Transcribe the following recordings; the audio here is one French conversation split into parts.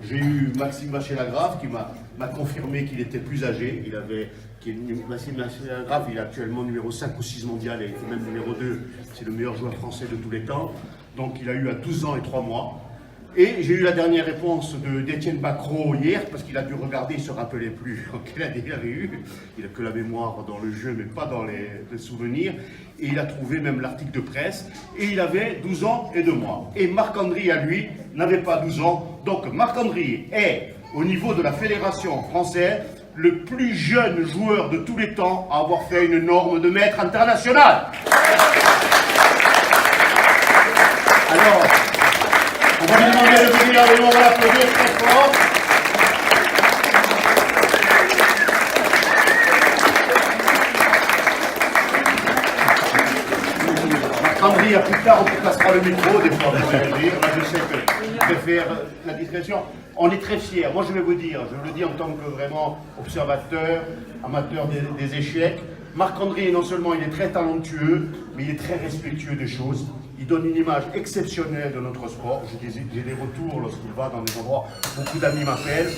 J'ai eu Maxime Vacher-Lagrave qui m'a confirmé qu'il était plus âgé. Maxime Vacher-Lagrave, il est actuellement numéro 5 ou 6 mondial et même numéro 2. C'est le meilleur joueur français de tous les temps. Donc il a eu à 12 ans et 3 mois. Et j'ai eu la dernière réponse d'Étienne Bacrot hier, parce qu'il a dû regarder, il ne se rappelait plus quelle année il avait eu. Il n'a que la mémoire dans le jeu, mais pas dans les souvenirs. Et il a trouvé même l'article de presse. Et il avait 12 ans et 2 mois. Et Marc-André, à lui, n'avait pas 12 ans. Donc Marc-André est, au niveau de la Fédération française, le plus jeune joueur de tous les temps à avoir fait une norme de maître international. Alors, on va lui demander de venir et on va l'applaudir très fort. Marc-André, à plus tard, on te passera le micro, des fois, vous allez dire. Je sais que je préfère la discrétion. On est très fiers. Moi, je vais vous dire, je le dis en tant que vraiment observateur, amateur des échecs. Marc-André, non seulement il est très talentueux, mais il est très respectueux des choses. Il donne une image exceptionnelle de notre sport. J'ai des retours lorsqu'il va dans des endroits où beaucoup d'amis m'appellent,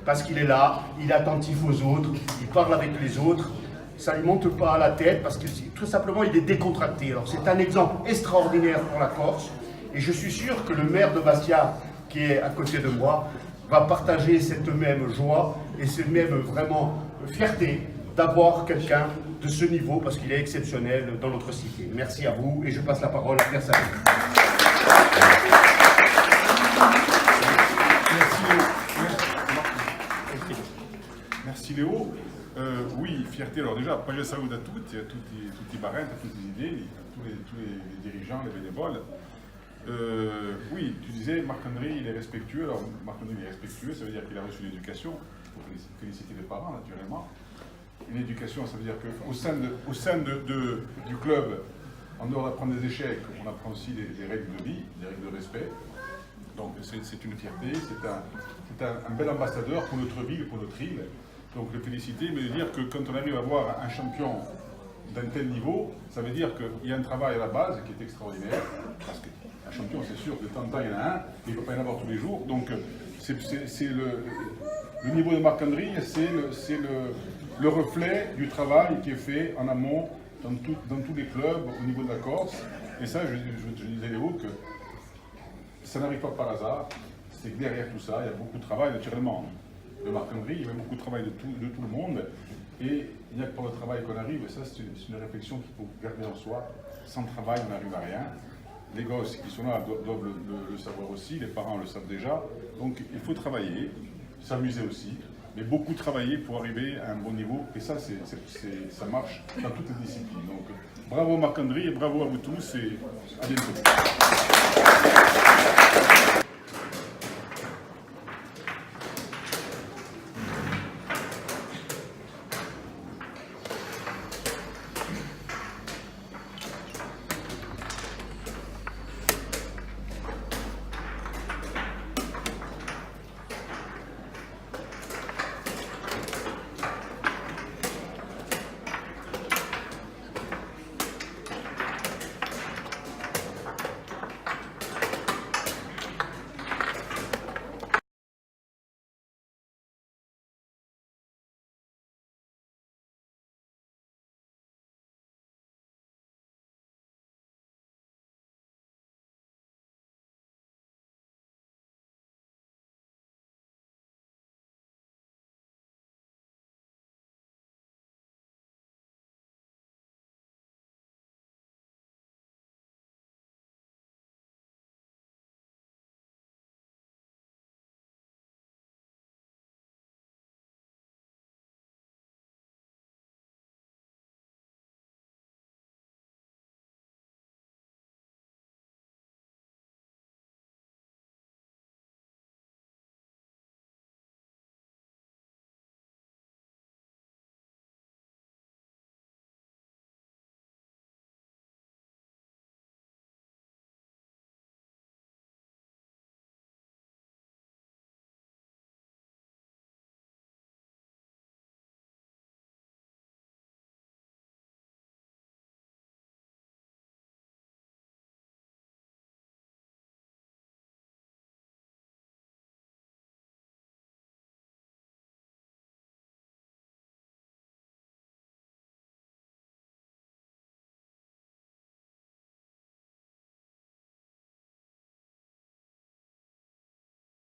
parce qu'il est là, il est attentif aux autres, il parle avec les autres. Ça ne lui monte pas à la tête, parce que tout simplement, il est décontracté. Alors c'est un exemple extraordinaire pour la Corse. Et je suis sûr que le maire de Bastia, qui est à côté de moi, va partager cette même joie et cette même vraiment fierté d'avoir quelqu'un de ce niveau, parce qu'il est exceptionnel dans notre cité. Merci à vous, et je passe la parole à Pierre Sabine. Merci Léo. Oui, fierté. Alors déjà, pas je salue à toutes les barènes, à toutes les idées, tous les dirigeants, les bénévoles. Oui, tu disais, Marc-André, il est respectueux. Alors, Marc-André, il est respectueux, ça veut dire qu'il a reçu l'éducation. Il faut féliciter les parents, naturellement. Une éducation, ça veut dire qu'au sein du club, en dehors d'apprendre des échecs, on apprend aussi des règles de vie, des règles de respect. Donc c'est une fierté, c'est un bel ambassadeur pour notre ville, pour notre île. Donc le féliciter, mais dire que quand on arrive à voir un champion d'un tel niveau, ça veut dire qu'il y a un travail à la base qui est extraordinaire. Parce qu'un champion, c'est sûr que de temps en temps, il y en a un, il ne peut pas y en avoir tous les jours. Donc c'est le niveau de Marc-André, c'est le reflet du travail qui est fait en amont dans tous les clubs au niveau de la Corse. Et ça, je disais Léo que ça n'arrive pas par hasard. C'est que derrière tout ça, il y a beaucoup de travail, naturellement, de Marc-André, il y a beaucoup de travail de tout le monde. Et il n'y a que par le travail qu'on arrive, et ça, c'est une réflexion qu'il faut garder en soi. Sans travail, on n'arrive à rien. Les gosses qui sont là doivent le savoir aussi, les parents le savent déjà. Donc il faut travailler, s'amuser aussi, mais beaucoup travailler pour arriver à un bon niveau. Et ça, ça marche dans toutes les disciplines. Donc bravo Marc-André et bravo à vous tous et à bientôt.